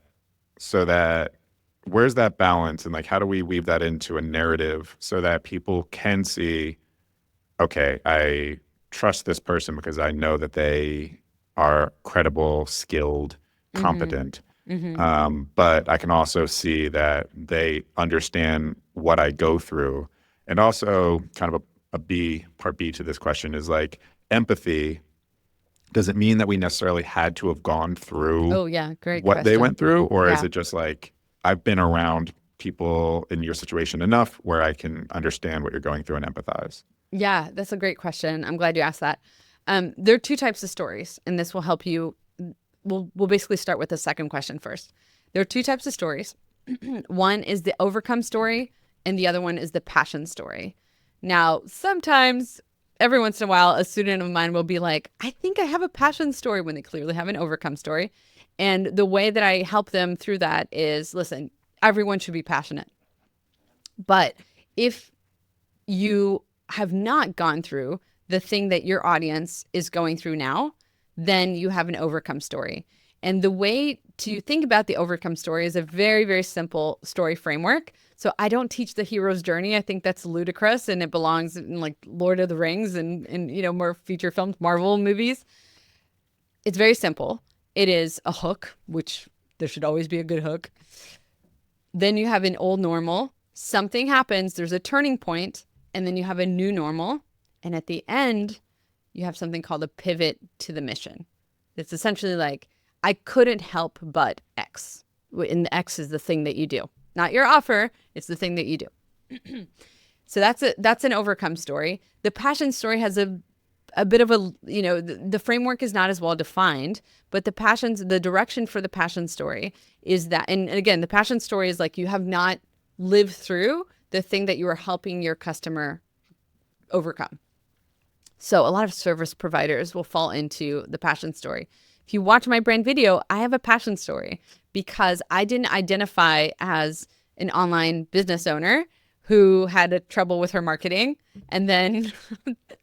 so that where's that balance and like how do we weave that into a narrative so that people can see, okay, I trust this person because I know that they are credible, skilled, Mm-hmm. competent. Mm-hmm. But I can also see that they understand what I go through. And also, kind of a B, part B to this question is like empathy. Does it mean that we necessarily had to have gone through Oh yeah, great what they question. went through? Or is Yeah. it just like, I've been around people in your situation enough where I can understand what you're going through and empathize? Yeah, that's a great question. I'm glad you asked that. There are two types of stories, and this will help you. We'll basically start with the second question first. There are two types of stories. One is the overcome story, and the other one is the passion story. Now, sometimes, every once in a while, a student of mine will be like, I think I have a passion story when they clearly have an overcome story. And the way that I help them through that is listen, everyone should be passionate. But if you have not gone through the thing that your audience is going through now, then you have an overcome story. And the way to think about the overcome story is a very, very simple story framework. So I don't teach the hero's journey. I think that's ludicrous and it belongs in like Lord of the Rings and you know, more feature films, Marvel movies. It's very simple. It is a hook, which there should always be a good hook. Then you have an old normal. Something happens, there's a turning point, and then you have a new normal. And at the end, you have something called a pivot to the mission. It's essentially like, I couldn't help but X. And the X is the thing that you do. Not your offer, it's the thing that you do. So that's an overcome story. The passion story has a bit of a, you know, the framework is not as well defined, but the direction for the passion story is that, and again, the passion story is like you have not lived through the thing that you are helping your customer overcome. So a lot of service providers will fall into the passion story. If you watch my brand video, I have a passion story because I didn't identify as an online business owner who had a trouble with her marketing and then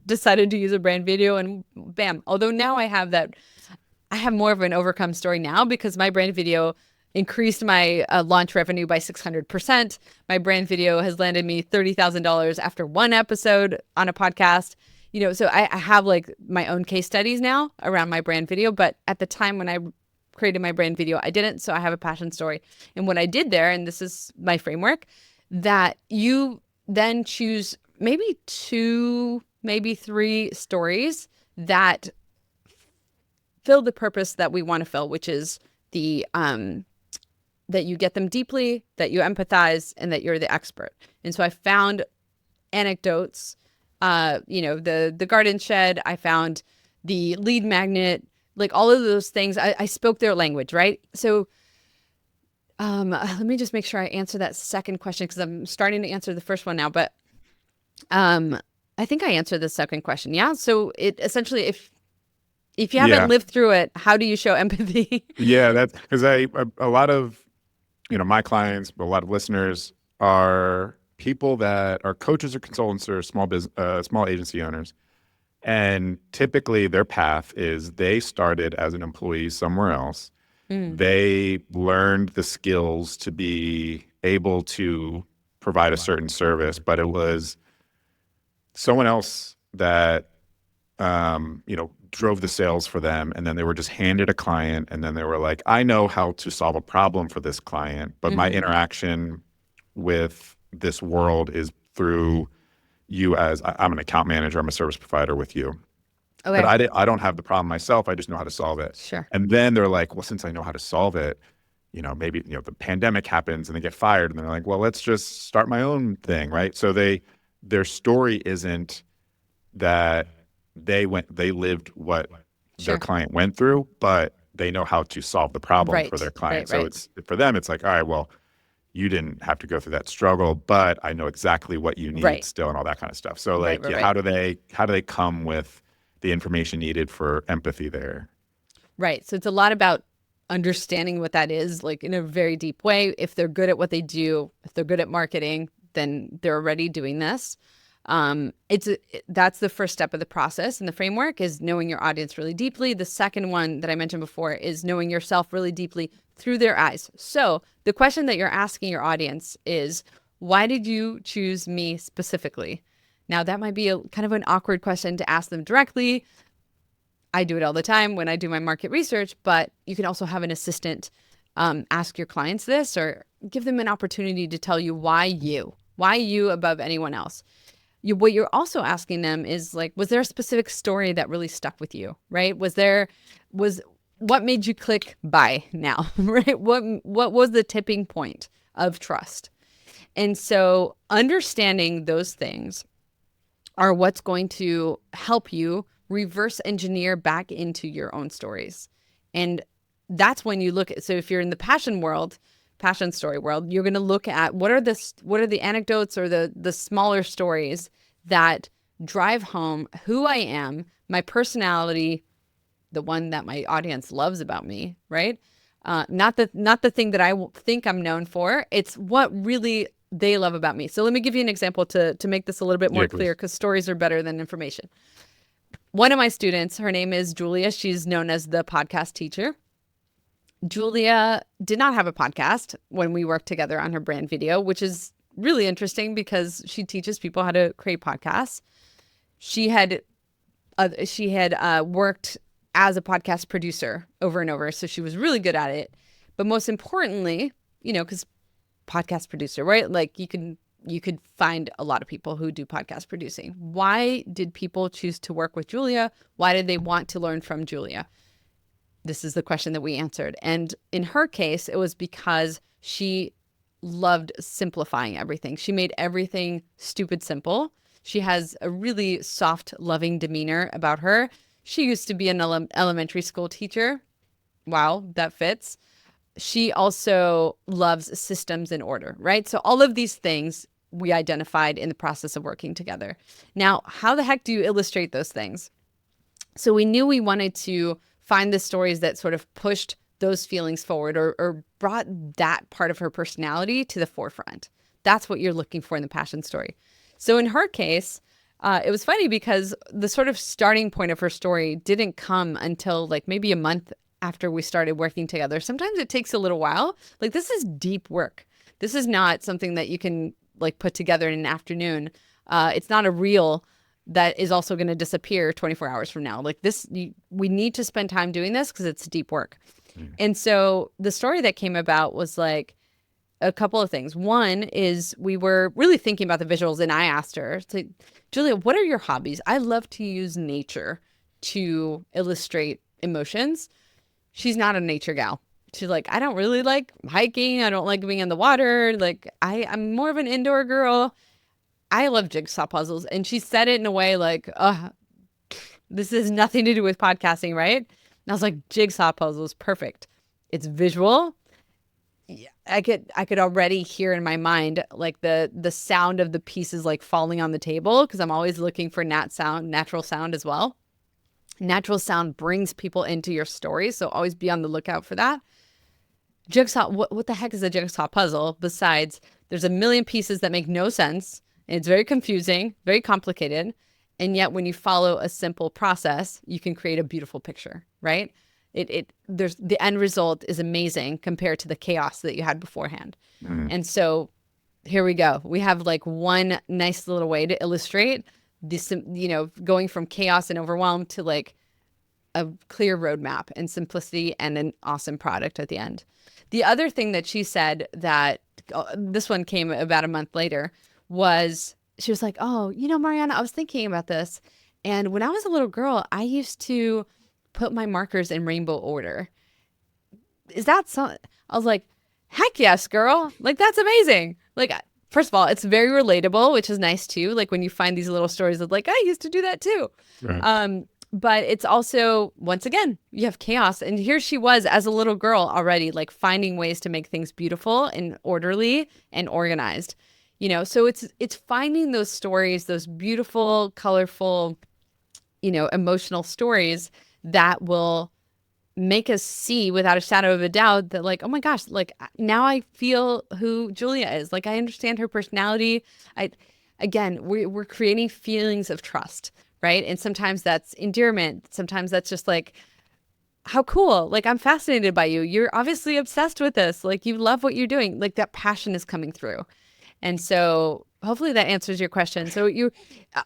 decided to use a brand video and bam. Although now I have more of an overcome story now because my brand video increased my launch revenue by 600%. My brand video has landed me $30,000 after one episode on a podcast. You know, so I have like my own case studies now around my brand video. But at the time when I created my brand video, I didn't. So I have a passion story. And what I did there, and this is my framework, that you then choose maybe two, maybe three stories that fill the purpose that we want to fill, which is the that you get them deeply, that you empathize, and that you're the expert. And so I found anecdotes, you know, the garden shed, I found the lead magnet, like all of those things. I spoke their language, right? So let me just make sure I answer that second question because I'm starting to answer the first one now. But I think I answered the second question. Yeah. So it essentially, if you haven't Yeah. lived through it, how do you show empathy? Yeah. That's because a lot of, you know, my clients, but a lot of listeners are people that are coaches or consultants or small agency owners. And typically their path is they started as an employee somewhere else. Mm. They learned the skills to be able to provide a certain service, but it was someone else that drove the sales for them. And then they were just handed a client. And then they were like, I know how to solve a problem for this client, but my interaction with this world is through you as I'm an account manager. I'm a service provider with you. Okay. But I don't have the problem myself. I just know how to solve it. Sure. And then they're like, well, since I know how to solve it, maybe, the pandemic happens and they get fired. And they're like, well, let's just start my own thing. Right. So their story isn't that they lived what their client went through, but they know how to solve the problem for their client. So it's for them, it's like, all right, well, you didn't have to go through that struggle, but I know exactly what you need still and all that kind of stuff. So like, how do they come with the information needed for empathy there? Right. So it's a lot about understanding what that is, like in a very deep way. If they're good at what they do, if they're good at marketing, then they're already doing this. That's the first step of the process. And the framework is knowing your audience really deeply. The second one that I mentioned before is knowing yourself really deeply through their eyes. So the question that you're asking your audience is, why did you choose me specifically? Now, that might be a kind of an awkward question to ask them directly. I do it all the time when I do my market research, but you can also have an assistant ask your clients this, or give them an opportunity to tell you why you above anyone else. What you're also asking them is like, was there a specific story that really stuck with you, right? What made you click buy now, right? What was the tipping point of trust? And so understanding those things are what's going to help you reverse engineer back into your own stories. And that's when you look at, so if you're in the passion story world, you're going to look at what are the anecdotes or the smaller stories that drive home who I am, my personality, the one that my audience loves about me, right? Not the thing that I think I'm known for. It's what really they love about me. So let me give you an example to make this a little bit more clear, because stories are better than information. One of my students, her name is Julia. She's known as the podcast teacher. Julia did not have a podcast when we worked together on her brand video, which is really interesting because she teaches people how to create podcasts. She had worked as a podcast producer over and over, so she was really good at it. But most importantly, because podcast producer, right? Like you could find a lot of people who do podcast producing. Why did people choose to work with Julia? Why did they want to learn from Julia? This is the question that we answered. And in her case, it was because she loved simplifying everything. She made everything stupid simple. She has a really soft, loving demeanor about her. She used to be an elementary school teacher. Wow, that fits. She also loves systems and order, right? So all of these things we identified in the process of working together. Now, how the heck do you illustrate those things? So we knew we wanted to find the stories that sort of pushed those feelings forward or brought that part of her personality to the forefront. That's what you're looking for in the passion story. So in her case, it was funny because the sort of starting point of her story didn't come until like maybe a month after we started working together. Sometimes it takes a little while. Like this is deep work. This is not something that you can like put together in an afternoon. It's not a reel that is also going to disappear 24 hours from now. Like this, we need to spend time doing this because it's deep work. And so the story that came about was like a couple of things. One is we were really thinking about the visuals, and I asked her, Julia, what are your hobbies? I love to use nature to illustrate emotions. She's not a nature gal. She's like, I don't really like hiking. I don't like being in the water. Like I'm more of an indoor girl. I love jigsaw puzzles. And she said it in a way like, this has nothing to do with podcasting, right? And I was like, jigsaw puzzles, perfect. It's visual. I could already hear in my mind like the sound of the pieces like falling on the table, because I'm always looking for natural sound as well. Natural sound brings people into your story, so always be on the lookout for that. Jigsaw, what the heck is a jigsaw puzzle besides there's a million pieces that make no sense. And it's very confusing, very complicated. And yet when you follow a simple process, you can create a beautiful picture, right? There's the end result is amazing compared to the chaos that you had beforehand. And so here we go. We have like one nice little way to illustrate this, going from chaos and overwhelm to like a clear roadmap and simplicity and an awesome product at the end. The other thing that she said that this one came about a month later was she was like, oh, Mariana, I was thinking about this. And when I was a little girl, I used to put my markers in rainbow order. Is that something? I was like, heck yes, girl. Like, that's amazing. Like, first of all, it's very relatable, which is nice too. Like when you find these little stories of like, I used to do that too. Right. But it's also, once again, you have chaos. And here she was as a little girl already, like finding ways to make things beautiful and orderly and organized. So it's finding those stories, those beautiful, colorful, emotional stories that will make us see without a shadow of a doubt that like, oh my gosh, like now I feel who Julia is. Like I understand her personality. We're creating feelings of trust, right? And sometimes that's endearment. Sometimes that's just like, how cool. Like I'm fascinated by you. You're obviously obsessed with this. Like you love what you're doing. Like that passion is coming through. And so hopefully that answers your question. So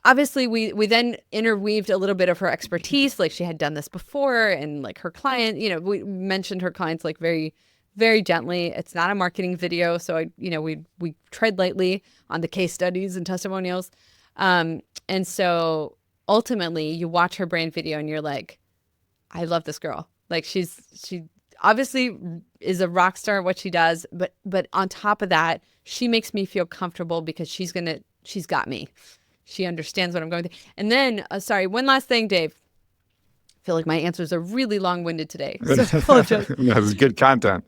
obviously we then interweaved a little bit of her expertise. Like she had done this before and like her client, we mentioned her clients like very, very gently. It's not a marketing video. So we tread lightly on the case studies and testimonials. And so ultimately you watch her brand video and you're like, I love this girl. Like she obviously is a rock star at what she does, but on top of that, she makes me feel comfortable because she's got me. She understands what I'm going through. And then, one last thing, Dave. I feel like my answers are really long-winded today. So I apologize. That was good content.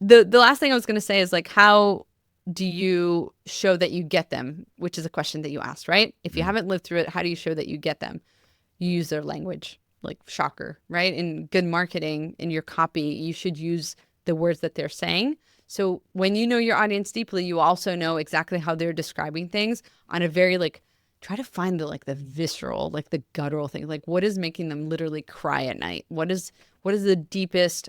The last thing I was going to say is like, how do you show that you get them? Which is a question that you asked, right? If you haven't lived through it, how do you show that you get them? You use their language. Like shocker, right? In good marketing, in your copy, you should use the words that they're saying. So when you know your audience deeply, you also know exactly how they're describing things on a very try to find the visceral, like the guttural thing. Like what is making them literally cry at night? What is the deepest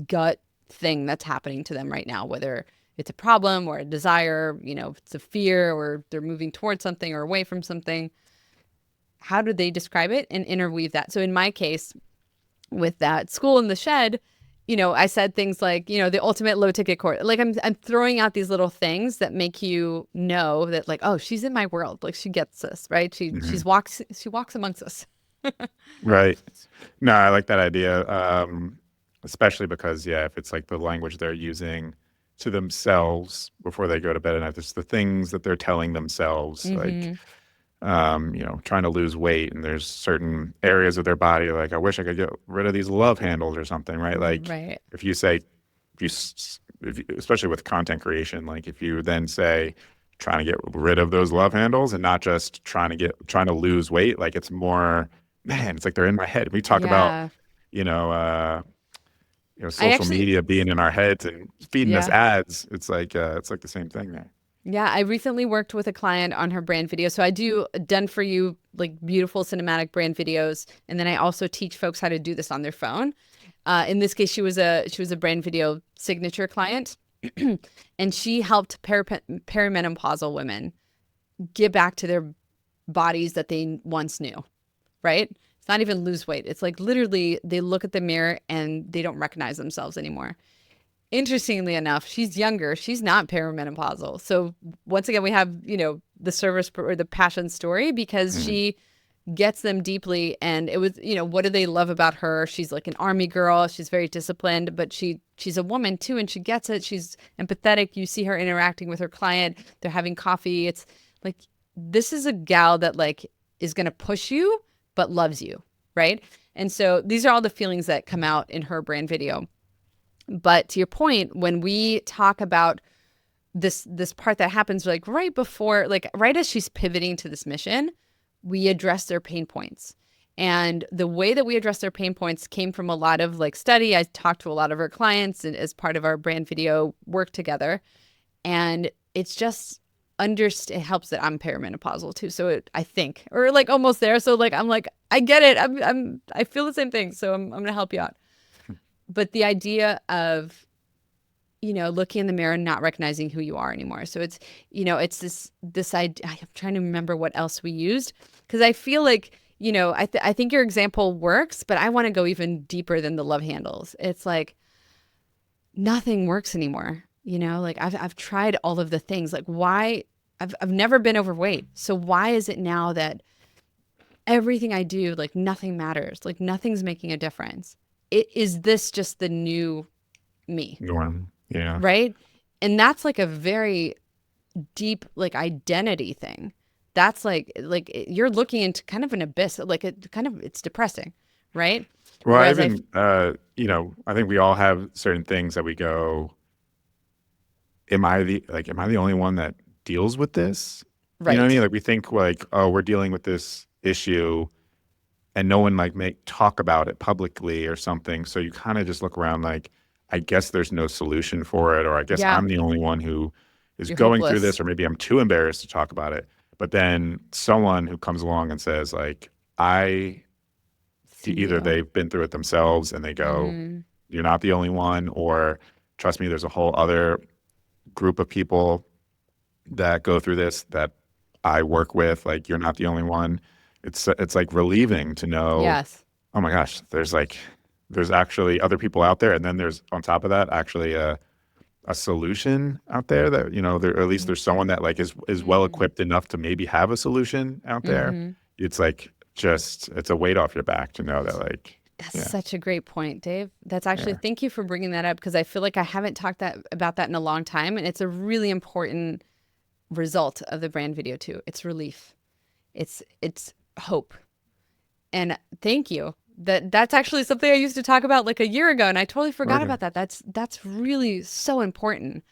gut thing that's happening to them right now? Whether it's a problem or a desire, it's a fear or they're moving towards something or away from something. How do they describe it and interweave that? So in my case, with that school in the shed, I said things like, the ultimate low ticket course. Like I'm throwing out these little things that make you know that like, oh, she's in my world. Like she gets this, right? She walks amongst us. Right. No, I like that idea. Especially because if it's like the language they're using to themselves before they go to bed at night, it's the things that they're telling themselves, like trying to lose weight, and there's certain areas of their body like, I wish I could get rid of these love handles or something, right? Like right. if you say, especially with content creation, like if you then say trying to get rid of those love handles and not just trying to lose weight, like it's more, man, it's like they're in my head. We talk about, social media being in our heads and feeding us ads. It's like the same thing there. Yeah, I recently worked with a client on her brand video. So I do done for you like beautiful cinematic brand videos, and then I also teach folks how to do this on their phone. In this case, she was a brand video signature client, and she helped perimenopausal women get back to their bodies that they once knew. Right? It's not even lose weight. It's like literally they look at the mirror and they don't recognize themselves anymore. Interestingly enough, she's younger. She's not perimenopausal. So once again, we have, the service or the passion story because she gets them deeply. And it was, what do they love about her? She's like an army girl. She's very disciplined, but she's a woman too. And she gets it. She's empathetic. You see her interacting with her client. They're having coffee. It's like, this is a gal that like is going to push you, but loves you. Right. And so these are all the feelings that come out in her brand video. But to your point, when we talk about this part that happens like right before, like right as she's pivoting to this mission, we address their pain points. And the way that we address their pain points came from a lot of like study. I talked to a lot of our clients and as part of our brand video work together. And it's just it helps that I'm perimenopausal too. So I think, or like almost there. So like, I'm like, I get it. I feel the same thing. So I'm going to help you out. But the idea of, looking in the mirror and not recognizing who you are anymore. So it's, it's this idea. I'm trying to remember what else we used because I feel like, I think your example works, but I want to go even deeper than the love handles. It's like nothing works anymore. Like I've tried all of the things. Like why I've never been overweight. So why is it now that everything I do, like nothing matters, like nothing's making a difference? Is this just the new me? Norm. Yeah. Right. And that's like a very deep, like identity thing. That's like you're looking into kind of an abyss, like it's depressing. Right. Well, Whereas I think we all have certain things that we go, am I the only one that deals with this? You know what I mean? right. Like we think like, oh, we're dealing with this issue and no one like may talk about it publicly or something. So you kind of just look around like, I guess there's no solution for it, or I guess Yeah. I'm the only one who is You're going through hopeless. this, or maybe I'm too embarrassed to talk about it. But then someone who comes along and says like, I See either you. they've been through it themselves and they go, Mm-hmm. you're not the only one, or trust me, there's a whole other group of people that go through this that I work with. Like you're not the only one. It's like relieving to know, Yes. oh my gosh, there's actually other people out there, and then there's on top of that actually a solution out there that there, or at least there's someone that like is well Mm-hmm. equipped enough to maybe have a solution out there. Mm-hmm. It's like it's a weight off your back to know that like That's yeah, such a great point, Dave. That's actually, yeah, thank you for bringing that up because I feel like I haven't talked about that in a long time. And it's a really important result of the brand video too. It's relief. It's hope. And thank you. That's actually something I used to talk about like a year ago and I totally forgot okay, about that. That's really so important.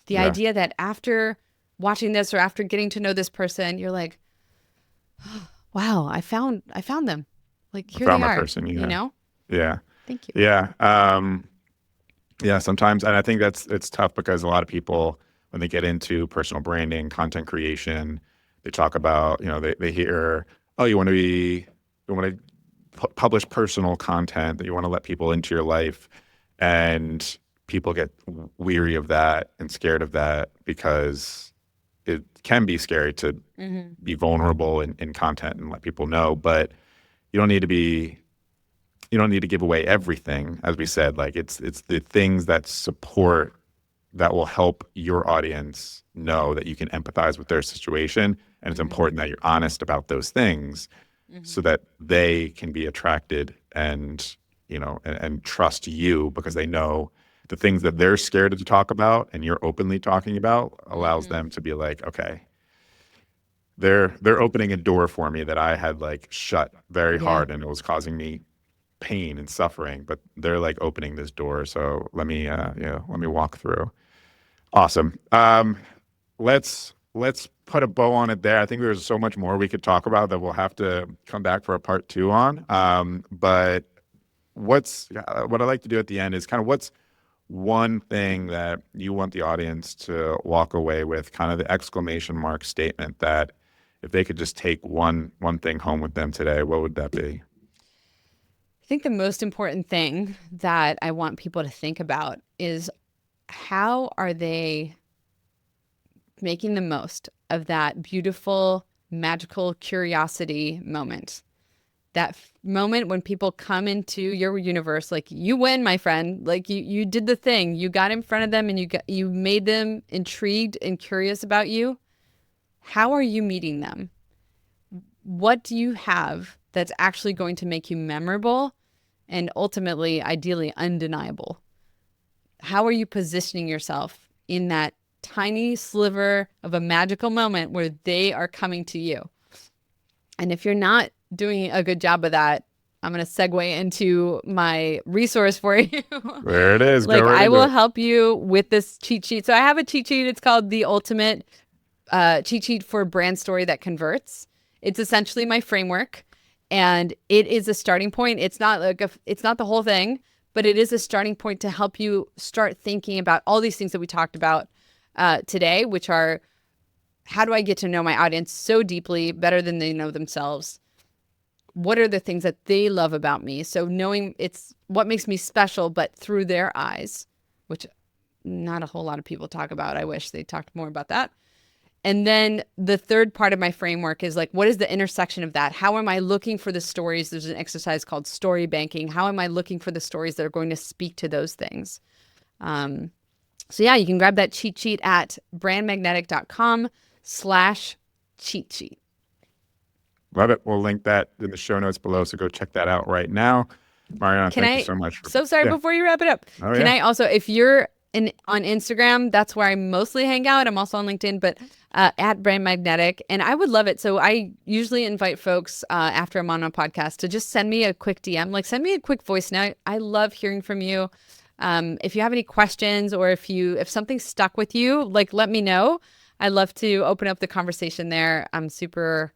The yeah, idea that after watching this or after getting to know this person, you're like, wow, I found them. Like I here they found my are, person. you Yeah, know? yeah, Thank you. yeah. Yeah, sometimes, and I think it's tough because a lot of people, when they get into personal branding, content creation, they talk about, they hear, oh, you want to publish personal content, that you want to let people into your life, and people get weary of that and scared of that because it can be scary to Mm-hmm. be vulnerable in content and let people know, but you don't need to be you don't need to give away everything. As we said, like it's the things that support, that will help your audience know that you can empathize with their situation, and it's Mm-hmm. important that you're honest about those things so Mm-hmm. that they can be attracted and and trust you, because they know the things that they're scared to talk about and you're openly talking about allows Mm-hmm. them to be like, okay, they're opening a door for me that I had like shut very Yeah. hard and it was causing me pain and suffering, but they're like opening this door. So let me walk through. Awesome. Let's put a bow on it there. I think there's so much more we could talk about that we'll have to come back for a part two on. But what I like to do at the end is kind of what's one thing that you want the audience to walk away with, kind of the exclamation mark statement that if they could just take one thing home with them today, what would that be? I think the most important thing that I want people to think about is how are they making the most of that beautiful, magical curiosity moment? That moment when people come into your universe, like you win, my friend. Like you did the thing. You got in front of them and you made them intrigued and curious about you. How are you meeting them? What do you have that's actually going to make you memorable and ultimately, ideally, undeniable? How are you positioning yourself in that tiny sliver of a magical moment where they are coming to you? And if you're not doing a good job of that, I'm going to segue into my resource for you. There it is. Go Like, right I into will it. help you with this cheat sheet. So, I have a cheat sheet. It's called the Ultimate Cheat Sheet for Brand Story That Converts. It's essentially my framework. And it is a starting point. It's not it's not the whole thing, but it is a starting point to help you start thinking about all these things that we talked about today, which are, how do I get to know my audience so deeply, better than they know themselves? What are the things that they love about me? So knowing it's what makes me special, but through their eyes, which not a whole lot of people talk about. I wish they talked more about that. And then the third part of my framework is like, what is the intersection of that? How am I looking for the stories? There's an exercise called story banking. How am I looking for the stories that are going to speak to those things? So yeah, you can grab that cheat sheet at brandmagnetic.com/cheat sheet. Love it. We'll link that in the show notes below. So go check that out right now. Mariana, Can thank you I, so much. so sorry, Yeah. before you wrap it up, Oh, can yeah. I also, if you're on Instagram, that's where I mostly hang out. I'm also on LinkedIn, but at Brand Magnetic. And I would love it. So I usually invite folks after I'm on a podcast to just send me a quick DM, like send me a quick voice note. I love hearing from you. If you have any questions, or if something stuck with you, like let me know. I love to open up the conversation there. I'm super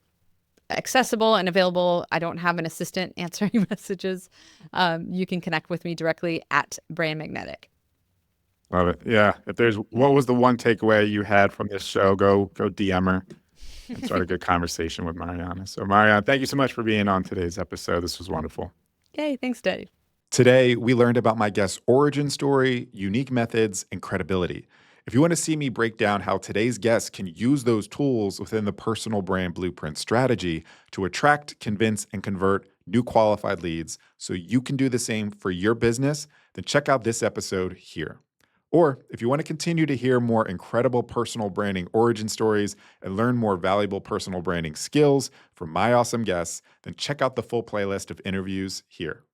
accessible and available. I don't have an assistant answering messages. You can connect with me directly at Brand Magnetic. Love it. Yeah. What was the one takeaway you had from this show? Go DM her and start a good conversation with Mariana. So Mariana, thank you so much for being on today's episode. This was wonderful. Yay, thanks, Dave. Today, we learned about my guest's origin story, unique methods, and credibility. If you want to see me break down how today's guest can use those tools within the personal brand blueprint strategy to attract, convince, and convert new qualified leads so you can do the same for your business, then check out this episode here. Or if you want to continue to hear more incredible personal branding origin stories and learn more valuable personal branding skills from my awesome guests, then check out the full playlist of interviews here.